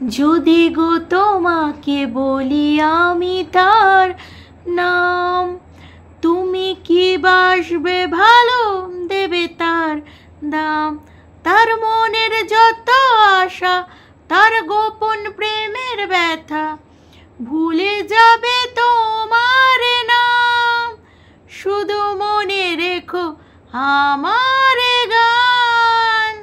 যদি গো তোমাকে বলি আমি তার নাম, তুমি কি বাসবে ভালো, দেবে তার দাম। তার মনের যত আশা, তার গোপন প্রেমের ব্যথা, ভুলে যাবে তোমার নাম, শুধু মনে রেখো আমার গান।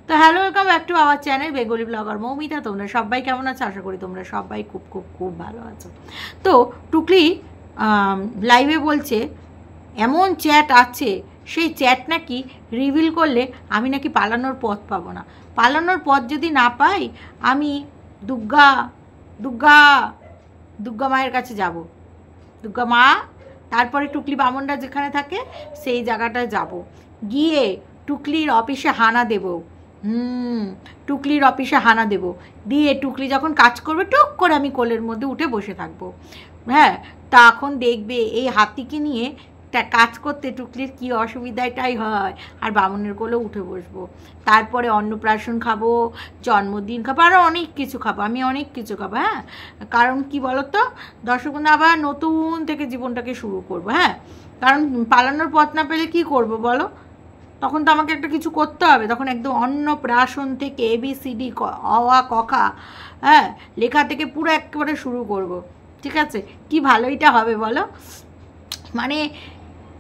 তো hello, welcome back to our channel Bengali blogger Moumita. তোমরা সবাই কেমন আছো? আশা করি তোমরা সবাই খুব খুব খুব ভালো আছো। তো টুকলি লাইভে বলছে এমন চ্যাট আছে, সেই চ্যাট নাকি রিভিল করলে আমি নাকি পালানোর পথ পাবো না। পালানোর পথ যদি না পাই, আমি দুর্গা দুর্গা দুর্গা মায়ের কাছে যাব। দুর্গা মা, তারপরে টুকলি বামনরা যেখানে থাকে সেই জায়গাটায় যাব, গিয়ে টুকলির অফিসে হানা দেব। টুকলির অফিসে হানা দেব, দিয়ে টুকলি যখন কাজ করবে টুক করে আমি কোলের মধ্যে উঠে বসে থাকবো। হ্যাঁ, তখন দেখবে এই হাতিকে নিয়ে কাজ করতে টুকলির কী অসুবিধাটাই হয়, আর বামনের কোলে উঠে বসবো। তারপরে অন্নপ্রাশন খাবো, জন্মদিন খাবো, আরও অনেক কিছু খাবো, আমি অনেক কিছু খাবো। হ্যাঁ, কারণ কি বলো তো দর্শক, আবার নতুন থেকে জীবনটাকে শুরু করবো। হ্যাঁ, কারণ পালানোর পথ না পেলে কি করব বলো? তখন তো আমাকে একটা কিছু করতে হবে। তখন একদম অন্নপ্রাশন থেকে ABCD অ আ ক খ, হ্যাঁ, লেখা থেকে পুরো একেবারে শুরু করব। ঠিক আছে, কি ভালোইটা হবে বলো? মানে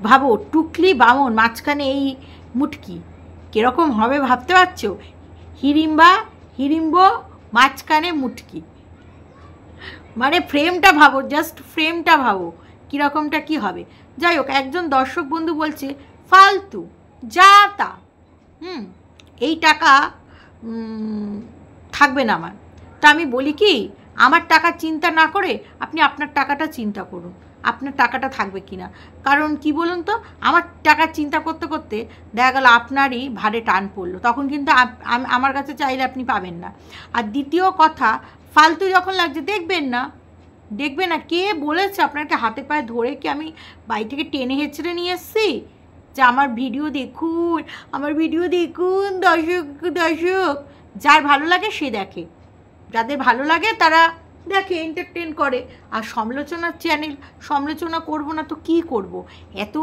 ভাবো, টুকলি বামন মাঝখানে এই মুটকি কীরকম হবে ভাবতে পারছো? হিড়িম্ব মাঝখানে মুটকি, মানে ফ্রেমটা ভাবো, জাস্ট ফ্রেমটা ভাবো কীরকমটা কি হবে। যাই হোক, একজন দর্শক বন্ধু বলছে ফালতু যা তা, এই টাকা থাকবে না আমার। তা আমি বলি কি, আমার টাকা চিন্তা না করে আপনি আপনার টাকাটা চিন্তা করুন, আপনার টাকাটা থাকবে কি না। কারণ কি বলুন তো, আমার টাকার চিন্তা করতে করতে দেখা গেল আপনারই ভারে টান পড়লো, তখন কিন্তু আমার কাছে চাইলে আপনি পাবেন না। আর দ্বিতীয় কথা, ফালতু যখন লাগছে দেখবেন না কে বলেছে আপনাকে হাতে পায়ে ধরে কি আমি বাড়ি থেকে টেনে হেঁচড়ে নিয়ে এসছি যে আমার ভিডিও দেখুন, দর্শক। যার ভালো লাগে সে দেখে, যাদের ভালো লাগে তারা দেখে, এন্টারটেন করে। আর সমালোচনার চ্যানেল, সমালোচনা করব না তো কি করব? এত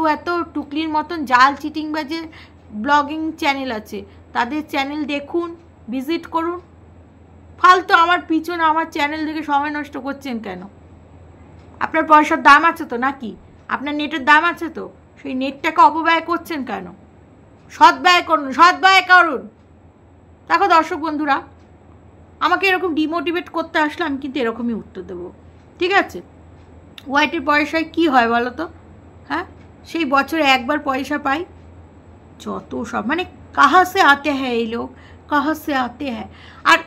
টুকলির মতন জাল চিটিংবাজের ব্লগিং চ্যানেল আছে, তাদের চ্যানেল দেখুন, ভিজিট করুন। ফালতু আমার পিছনে আমার চ্যানেল দেখে সময় নষ্ট করছেন কেন? আপনার পয়সার দাম আছে তো নাকি? আপনার নেটের দাম আছে তো? সেই নেটটাকে অপব্যয় করছেন কেন? সদ্ব্যয় করুন। দেখো দর্শক বন্ধুরা, আমাকে এরকম ডিমোটিভেট করতে আসলে আমি কিন্তু এরকমই উত্তর দেবো। ঠিক আছে, ওয়াইটির পয়সায় কি হয় বলো তো? হ্যাঁ, সেই বছরে একবার পয়সা পাই, যত সব মানে কাহা সে আতে হ্যাঁ এই লোক, কাহা সে আতে হ্যাঁ। আর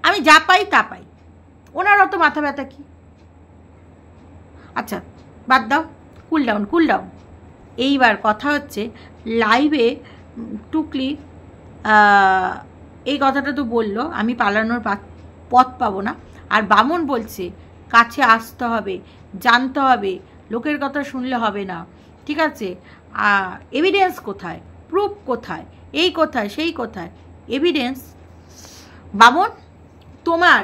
আমি যা পাই তা পাই, ওনার অত মাথা ব্যথা কি? আচ্ছা বাদ দাও, কুল ডাউন। এইবার কথা হচ্ছে, লাইভে টুকলি এই কথাটা তো বললো আমি পালানোর পথ পাবো না। আর বামন বলছে কাছে আসতে হবে, জানতে হবে, লোকের কথা শুনলে হবে না। ঠিক আছে, এভিডেন্স কোথায়, প্রুফ কোথায়, এই কোথায় সেই কোথায় এভিডেন্স? বামন, তোমার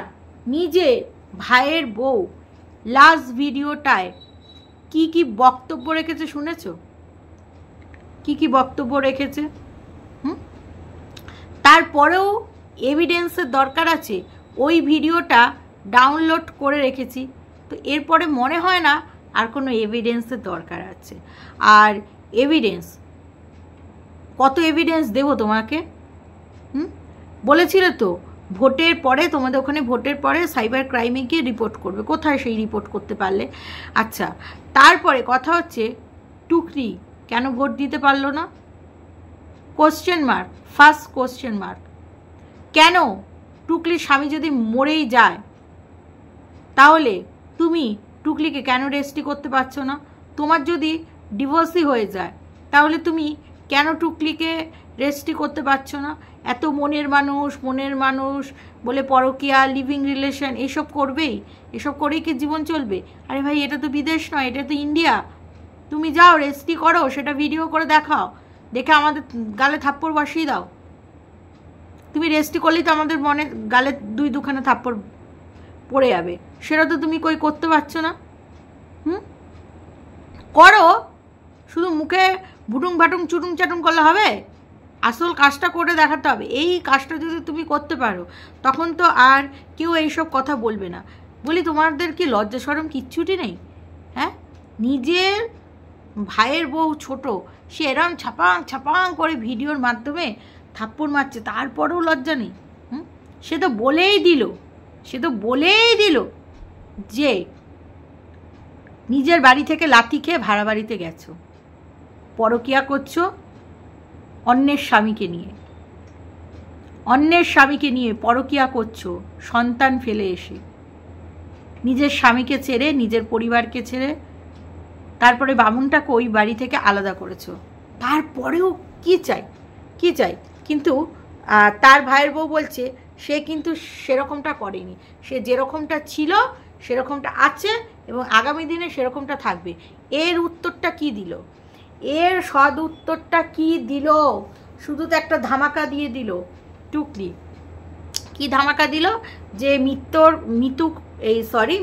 নিজের ভাইয়ের বউ লাস্ট ভিডিওটায় কি বক্তব্য রেখেছে শুনেছো? কি বক্তব্য রেখেছে? তারপরেও এভিডেন্সের দরকার আছে। ওই ভিডিওটা ডাউনলোড করে রেখেছি, তো এরপরে মনে হয় না আর কোনো এভিডেন্সের দরকার আছে। আর এভিডেন্স, কত এভিডেন্স দেবো তোমাকে? বলেছিলে তো ভোটের পরে, তোমাদের ওখানে ভোটের পরে সাইবার ক্রাইমে গিয়ে রিপোর্ট করবে, কোথায় সেই রিপোর্ট করতে পারলে? আচ্ছা, তারপরে কথা হচ্ছে টুকলি কেন ভোট দিতে পারলো না? First question mark. কেন? টুকলির স্বামী যদি মরেই যায়, তাহলে তুমি টুকলিকে কেন রেজিস্ট্রি করতে পারছো না? তোমার যদি ডিভোর্সই হয়ে যায়, তাহলে তুমি কেন টুকলিকে রেজিস্ট্রি করতে পারছো না? এত মনের মানুষ বলে পরকীয়া, লিভিং রিলেশন এসব করবেই, এসব করেই কি জীবন চলবে? আরে ভাই, এটা তো বিদেশ নয়, এটা তো ইন্ডিয়া। তুমি যাও রেজিস্ট্রি করো, সেটা ভিডিও করে দেখাও, দেখে আমাদের গালে থাপ্পড় বসিয়ে দাও। তুমি রেস্টি করলেই তো আমাদের মনে গালে দুখানা থাপ্পড় পড়ে যাবে, সেটা তো তুমি কই করতে পারছো না। করো, শুধু মুখে ভুটুং ভাটুং চুটুং চাটুং করলে হবে? আসল কাজটা করে দেখাতে হবে। এই কাজটা যদি তুমি করতে পারো তখন তো আর কেউ এইসব কথা বলবে না। বলি, তোমাদের কি লজ্জা শরম কিচ্ছুটি নেই? হ্যাঁ, নিজের ভাইয়ের বউ ছোট, সে এরম ছাপাং ছাপাং করে ভিডিওর মাধ্যমে থাপ্পড় মারছে, তারপরেও লজ্জা নেই? সে তো বলেই দিল যে নিজের বাড়ি থেকে লাথি খেয়ে ভাড়া বাড়িতে গেছো, পরকিয়া করছো অন্যের স্বামীকে নিয়ে পরকিয়া করছো, সন্তান ফেলে এসে নিজের স্বামীকে ছেড়ে, নিজের পরিবারকে ছেড়ে, তারপরে বামুনটাকে ওই বাড়ি থেকে আলাদা করেছো। তারপরেও কি চাই? কিন্তু তার ভাইয়ের বউ বলছে সে কিন্তু সেরকমটা করেনি, সে যেরকমটা ছিল সেরকমটা আছে এবং আগামী দিনে সেরকমটা থাকবে। এর উত্তরটা কি দিল? এর সদ উত্তরটা কি দিল? শুধু তো একটা ধামাকা দিয়ে দিল টুকলি। কি ধামাকা দিল? যে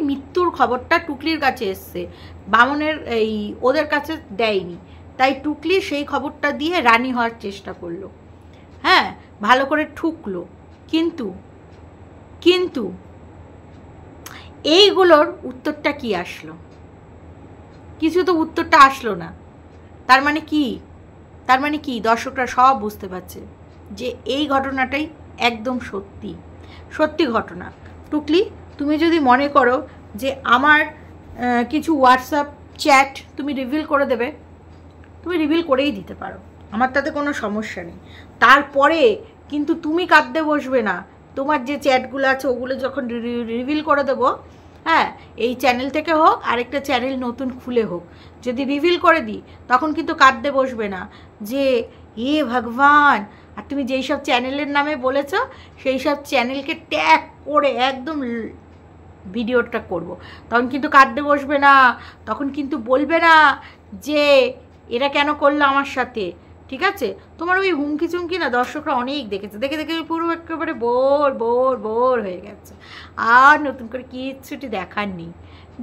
মৃত্যুর খবরটা টুকলির কাছে এসছে, বামনের ওদের কাছে দেয়নি, তাই টুকলি সেই খবরটা দিয়ে রানী হওয়ার চেষ্টা করলো। হ্যাঁ, ভালো করে ঠুকলো, কিন্তু এইগুলোর উত্তরটা কি আসলো? কিছু তো উত্তরটা আসলো না। তার মানে কি দর্শকরা সব বুঝতে পারছে যে এই ঘটনাটাই একদম সত্যি ঘটনা। টুকলি, তুমি যদি মনে করো যে আমার কিছু হোয়াটসঅ্যাপ চ্যাট তুমি রিভিল করে দেবে, তুমি রিভিল করেই দিতে পারো, আমার তাতে কোনো সমস্যা নেই। তারপরে কিন্তু তুমি কাঁদতে বসবে না। তোমার যে চ্যাটগুলো আছে ওগুলো যখন রিভিল করে দেবো, হ্যাঁ, এই চ্যানেল থেকে হোক আরেকটা চ্যানেল নতুন খুলে হোক, যদি রিভিল করে দিই তখন কিন্তু কাঁদতে বসবে না যে ভগবান। আর তুমি যেই সব চ্যানেলের নামে বলেছ সেই সব চ্যানেলকে ট্যাগ করে একদম ভিডিওটা করব, তখন কিন্তু কাঁদতে বসবে না, তখন কিন্তু বলবে না যে এরা কেন করলো আমার সাথে। ঠিক আছে? তোমার ওই হুমকি চুমকি না দর্শকরা অনেক দেখেছে, দেখে পুরো একেবারে বোর হয়ে গেছে, আর নতুন করে কিচ্ছুটি দেখার নেই।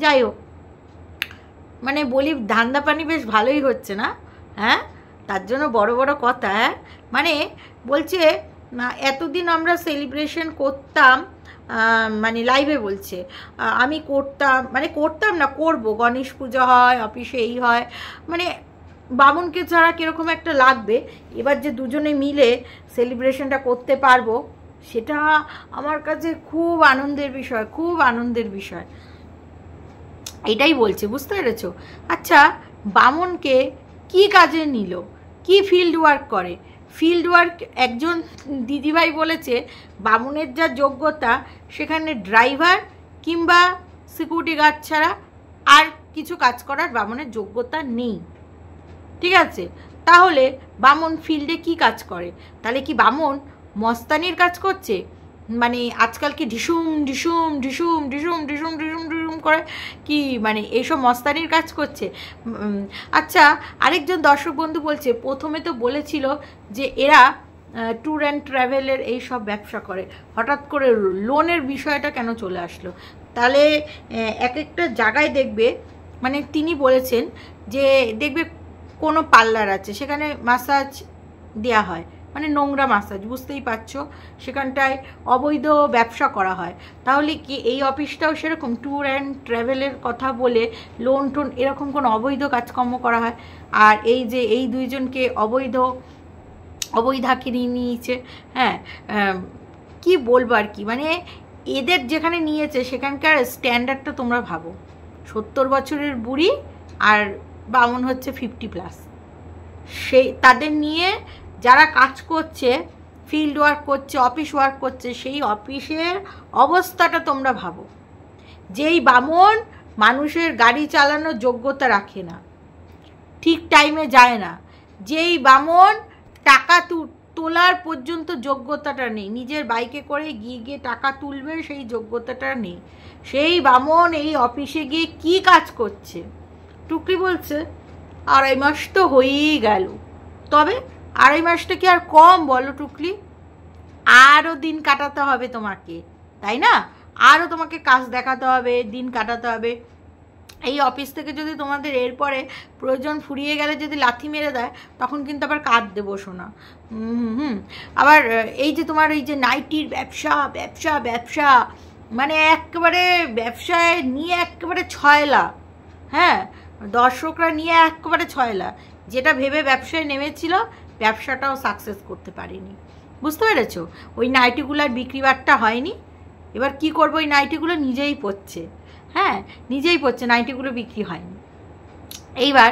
যাই হোক, মানে বলি ধান্দা পানি বেশ ভালোই হচ্ছে না? হ্যাঁ, তার জন্য বড় কথা। হ্যাঁ, মানে বলছে এতদিন আমরা সেলিব্রেশন করতাম, মানে লাইভে বলছে আমি করতাম না, করব, গণেশ পূজা হয়, অফিসে এই হয়, মানে বামুনকে ছাড়া কীরকম একটা লাগবে। এবার যে দুজনে মিলে সেলিব্রেশনটা করতে পারবো সেটা আমার কাছে খুব আনন্দের বিষয়। এটাই বলছে, বুঝতে পেরেছো? আচ্ছা, বামুনকে কি কাজে নিল? কি ফিল্ড ওয়ার্ক করে? ফিল্ড ওয়ার্ক একজন দিদিভাই বলেছে বামুনের যা যোগ্যতা সেখানে ড্রাইভার কিংবা সিকিউরিটি গার্ড ছাড়া আর কিছু কাজ করার বামুনের যোগ্যতা নেই। ঠিক আছে? তাহলে বামুন ফিল্ডে কি কাজ করে? তাহলে কি বামুন মস্তানির কাজ করছে? মানে আজকাল কি ঢিসুম করে কি মানে এইসব মস্তানির কাজ করছে? আচ্ছা, আরেকজন দর্শক বন্ধু বলছে প্রথমে তো বলেছিল যে এরা ট্যুর অ্যান্ড ট্রাভেলের এই সব ব্যবসা করে, হঠাৎ করে লোনের বিষয়টা কেন চলে আসলো? তাহলে এক একটা জায়গায় দেখবে, মানে তিনি বলেছেন যে দেখবে কোনো পার্লার আছে সেখানে মাসাজ দেওয়া হয়, মানে নোংরা মাসাজ, বুঝতেই পারছো, সেখানটায় অবৈধ ব্যবসা করা হয়। তাহলে কি এই অফিসটাও সেরকম ট্যুর অ্যান্ড ট্রাভেলের কথা বলে লোন টোন এরকম কোনো অবৈধ কাজকর্ম করা হয়? আর এই যে এই দুইজনকে অবৈধাকে নিয়েছে, হ্যাঁ, কি বলবো আর কি, মানে এদের যেখানে নিয়েছে সেখানকার স্ট্যান্ডার্ডটা তোমরা ভাবো, 70 বছরের বুড়ি আর বামুন হচ্ছে 50+, সেই তাদের নিয়ে যারা কাজ করছে, ফিল্ড ওয়ার্ক করছে, অফিস ওয়ার্ক করছে, সেই অফিসের অবস্থাটা তোমরা ভাবো। যেই বামুন মানুষের গাড়ি চালানোর যোগ্যতা রাখে না, ঠিক টাইমে যায় না, যেই বামুন টাকা তোলার পর্যন্ত যোগ্যতাটা নেই, নিজের বাইকে করে গিয়ে টাকা তুলবে সেই যোগ্যতাটা নেই, সেই বামুন এই অফিসে গিয়ে কি কাজ করছে? টুকলি বলছে 2.5 মাস তো হয়েই গেল, তবে 2.5 মাসটা কি আর কম বলো টুকলি? আরও দিন কাটাতে হবে তোমাকে, তাই না? আরও তোমাকে কাজ দেখাতে হবে, দিন কাটাতে হবে। এই অফিস থেকে যদি তোমাদের এরপরে প্রয়োজন ফুরিয়ে গেলে যদি লাথি মেরে দেয়, তখন কিন্তু আবার কাঁদতে বসো না। আবার এই যে তোমার এই যে নাইটির ব্যবসা ব্যবসা ব্যবসা, মানে একেবারে ব্যবসায় নিয়ে একেবারে ছয়লা, হ্যাঁ, দর্শকরা নিয়ে একেবারে ছয়লা। যেটা ভেবে ব্যবসায় নেমেছিল, ব্যবসাটাও সাকসেস করতে পারিনি, বুঝতে পেরেছো? ওই নাইটিগুলোর বিক্রিবারটা হয়নি। এবার কি করবো, ওই নাইটিগুলো নিজেই পড়ছে, হ্যাঁ, নিজেই পড়ছে, নাইটিগুলো বিক্রি হয়নি। এইবার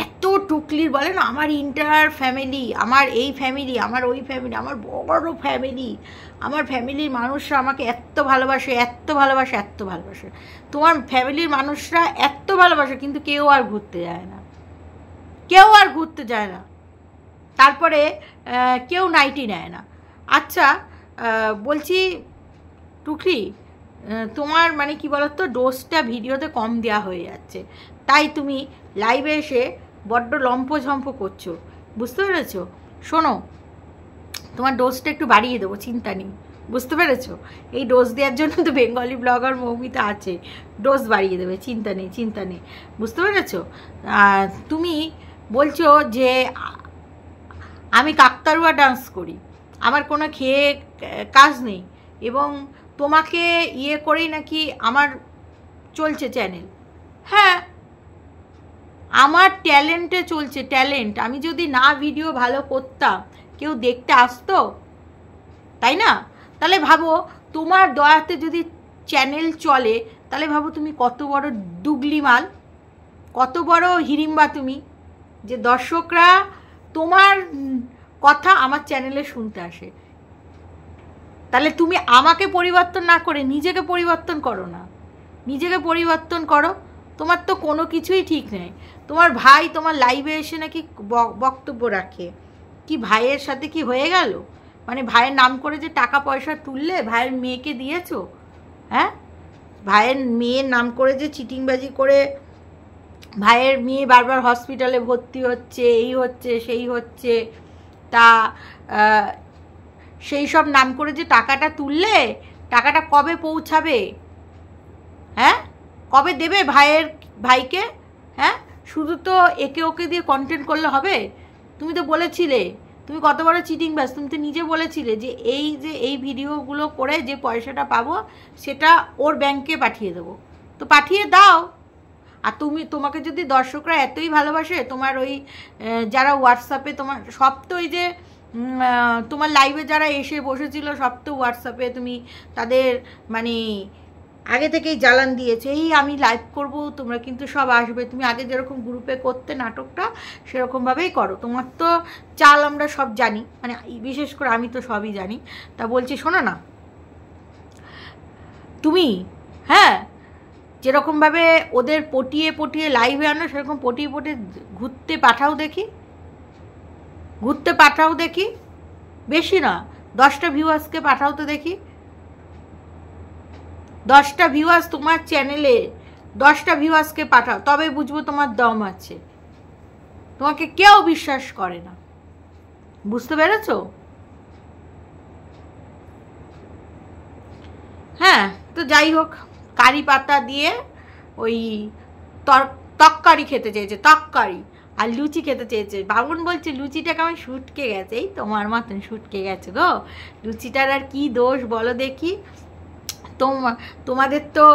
এত টুকলির বলে না, আমার ইন্টার ফ্যামিলি, আমার এই ফ্যামিলি, আমার ওই ফ্যামিলি, আমার বড় ফ্যামিলি, আমার ফ্যামিলির মানুষরা আমাকে এত ভালোবাসে, এত ভালোবাসে, এত ভালোবাসে। তোমার ফ্যামিলির মানুষরা এত ভালোবাসে, কিন্তু কেউ আর ঘুরতে যায় না, কেউ আর ঘুরতে যায় না, তারপরে কেউ নাইটি নেয় না। আচ্ছা, বলছি টুকলি, তোমার মানে কি বলতো, ডোজটা ভিডিওতে কম দেওয়া হয়ে যাচ্ছে, তাই তুমি লাইভে এসে বড্ড লম্পঝম্প করছো, বুঝতে পেরেছো? শোনো, তোমার ডোজটা একটু বাড়িয়ে দেবো, চিন্তা নেই, বুঝতে পেরেছো? এই ডোজ দেওয়ার জন্য তো বেঙ্গলি ব্লগার মৌমিতা আছে, ডোজ বাড়িয়ে দেবে, চিন্তা নেই, চিন্তা নেই, বুঝতে পেরেছো? তুমি বলছো যে আমি কাকতারুয়া ডান্স করি, আমার কোনো খেয়ে কাজ নেই, এবং তোমাকে ইয়ে করেই নাকি আমার চলছে চ্যানেল। হ্যাঁ, আমার ট্যালেন্টে চলছে, ট্যালেন্ট। আমি যদি না ভিডিও ভালো করতাম, কেউ দেখতে আসতো, তাই না? তাহলে ভাবো, তোমার দয়াতে যদি চ্যানেল চলে, তাহলে ভাবো তুমি কত বড় দুগলি মাল, কত বড় হিড়িম্বা তুমি, যে দর্শকরা তোমার কথা আমার চ্যানেলে শুনতে আসে। তাহলে তুমি আমাকে পরিবর্তন না করে নিজেকে পরিবর্তন করো না, নিজেকে পরিবর্তন করো। তোমার তো কোনো কিছুই ঠিক নেই। তোমার ভাই তোমার লাইভে এসে নাকি বক্তব্য রাখে, কি ভাইয়ের সাথে কি হয়ে গেল? মানে ভাইয়ের নাম করে যে টাকা পয়সা তুললে, ভাইয়ের মেয়েকে দিয়েছো, হ্যাঁ, ভাইয়ের মেয়ের নাম করে যে চিটিংবাজি করে ভাইয়ের মেয়ে বারবার হসপিটালে ভর্তি হচ্ছে, এই হচ্ছে সেই হচ্ছে, তা সেই সব নাম করে যে টাকাটা তুললে, টাকাটা কবে পৌঁছাবে? হ্যাঁ, কবে দেবে ভাইকে? হ্যাঁ, শুধু তো একে ওকে দিয়ে কন্টেন্ট করলে হবে? তুমি তো বলেছিলে, তুমি কত বড় চিটিংবাজ, তুমি তো নিজে বলেছিলে যে এই ভিডিওগুলো করে যে পয়সাটা পাবো সেটা ওর ব্যাংকে পাঠিয়ে দেবো। তো পাঠিয়ে দাও। আর তোমাকে যদি দর্শকরা এতই ভালোবাসে, তোমার ওই যারা হোয়াটসঅ্যাপে তোমার সব, তো ওই যে তোমার লাইভে যারা এসে বসেছিল সব তো হোয়াটসঅ্যাপে তুমি তাদের মানে আগে থেকেই জ্বালান দিয়েছে, এই আমি লাইভ করব, তোমরা কিন্তু সব আসবে। তুমি আগে যেরকম গ্রুপে করতে নাটকটা, সেরকমভাবেই করো। তোমার তো চাল আমরা সব জানি, মানে বিশেষ করে আমি তো সবই জানি। তা বলছি শোনো না, তুমি হ্যাঁ যেরকমভাবে ওদের পটিয়ে পটিয়ে লাইভে আনো, সেরকম পটিয়ে পটিয়ে ঘুরতে পাঠাও দেখি, ঘুরতে পাঠাও দেখি, বেশি না 10টা ভিউয়ার্সকে পাঠাও তো দেখি। 10টা ভিউয়ার্স তোমার চ্যানেলে, 10টা ভিউয়ার্সকে পাঠাও, তবে বুঝবো তোমার দম আছে। তোমাকে কেউ বিশ্বাস করে না, বুঝতে পেরেছ? হ্যাঁ, তো যাই হোক, কারি পাতা দিয়ে ওই তরকারি খেতে চেয়েছে, তরকারি আর লুচি খেতে চেয়েছে। বাবুন বলছে লুচিটাকে আমার শুটকে গেছে, এই তোমার মতন শুটকে গেছে গো। লুচিটার আর কি দোষ বলো দেখি? তোমাদের তো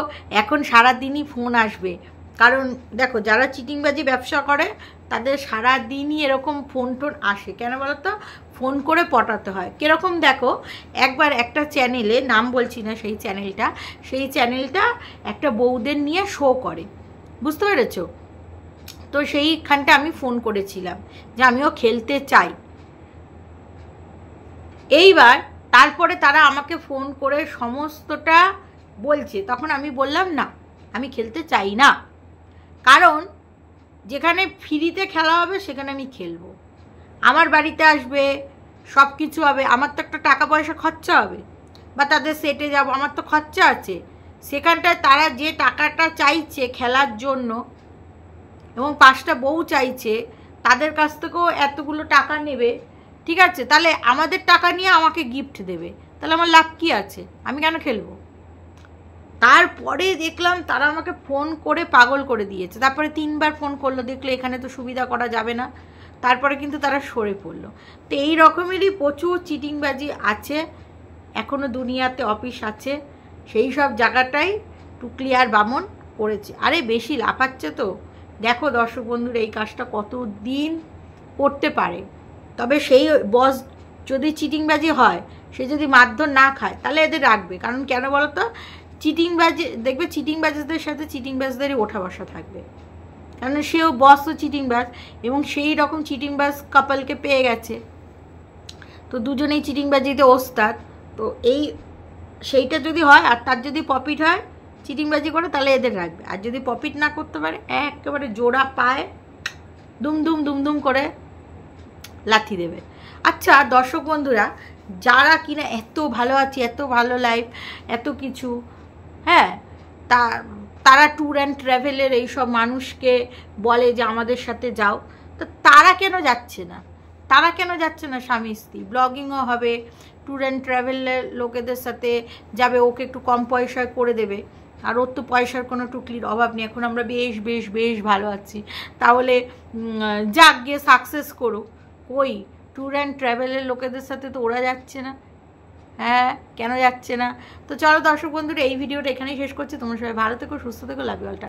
এখন সারাদিনই ফোন আসবে, কারণ দেখো যারা চিটিংবাজি ব্যবসা করে তাদের সারাদিনই এরকম ফোন টোন আসে। কেন বলো তো? ফোন করে পটাতে হয়। কীরকম দেখো, একবার একটা চ্যানেলে, নাম বলছি না সেই চ্যানেলটা একটা বউদের নিয়ে শো করে, বুঝতে পেরেছো? তো সেইখানটা আমি ফোন করেছিলাম যে আমিও খেলতে চাই। এইবার তারপরে তারা আমাকে ফোন করে সমস্তটা বলছে, তখন আমি বললাম না, আমি খেলতে চাই না, কারণ যেখানে ফ্রিতে খেলা হবে সেখানে আমি খেলবো, আমার বাড়িতে আসবে, সব কিছু হবে, আমার তো একটা টাকা পয়সা খরচা হবে, বা তাদের সেটে যাব, আমার তো খরচা আছে। সেখানটায় তারা যে টাকাটা চাইছে খেলার জন্য, এবং 5টা বউ চাইছে, তাদের কাছ থেকেও এতগুলো টাকা নেবে, ঠিক আছে, তাহলে আমাদের টাকা নিয়ে আমাকে গিফট দেবে, তাহলে আমার লাভ কী আছে? আমি কেন খেলবো? তারপরে দেখলাম তারা আমাকে ফোন করে পাগল করে দিয়েছে। তারপরে 3বার ফোন করলো, দেখলো এখানে তো সুবিধা করা যাবে না। তারপরে কিন্তু তারা সরে পড়লো। তো এই রকমেরই প্রচুর চিটিংবাজি আছে এখনও দুনিয়াতে, অফিস আছে, সেই সব জায়গাটাই টুকলি আর বামন করেছে। আরে বেশি লাফাচ্ছে তো, দেখো দর্শক বন্ধুরা এই কাজটা কত দিন করতে পারে। তবে সেই বস যদি চিটিংবাজি হয়, সে যদি মারধর না খায়, তাহলে এদের রাখবে। কারণ কেন বলো তো, চিটিংবাজি দেখবে, চিটিংবাজদের সাথে চিটিংবাজদেরই ওঠা বসা থাকবে। কারণ সেও বসও চিটিংবাজ, এবং সেই রকম চিটিংবাজ কাপলকে পেয়ে গেছে, তো দুজনেই চিটিংবাজিতে ওস্তাদ। তো সেইটা যদি হয় আর তার যদি প্রফিট হয় চিটিংবাজি করে, তাহলে এদের রাখবে। আর যদি প্রফিট না করতে পারে, একেবারে জোড়া পায় দুমদুম দুমদুম করে লাথি দেবে। আচ্ছা দর্শক বন্ধুরা, যারা কিনা এত ভালো আছে, এত ভালো লাইফ, এত কিছু, হ্যাঁ, তারা ট্যুর অ্যান্ড ট্রাভেলের এইসব মানুষকে বলে যে আমাদের সাথে যাও, তো তারা কেন যাচ্ছে না? তারা কেন যাচ্ছে না? স্বামী স্ত্রী ব্লগিংও হবে, ট্যুর অ্যান্ড ট্রাভেলের লোকেদের সাথে যাবে, ওকে একটু কম পয়সায় করে দেবে। আর ওর তো পয়সার কোনো টুকলির অভাব নেই, এখন আমরা বেশ বেশ বেশ ভালো আছি। তাহলে যাক, গিয়ে সাকসেস করো। ওই ট্যুর অ্যান্ড ট্রাভেলের লোকেদের সাথে তো ওরা যাচ্ছে না। হ্যাঁ, কেন যাচ্ছে না? তো চলো দর্শক বন্ধুরা, এই ভিডিওটা এখানেই শেষ করছি। তোমরা সবাই ভালো থেকো, সুস্থ থেকো, লাভ ইউ অল।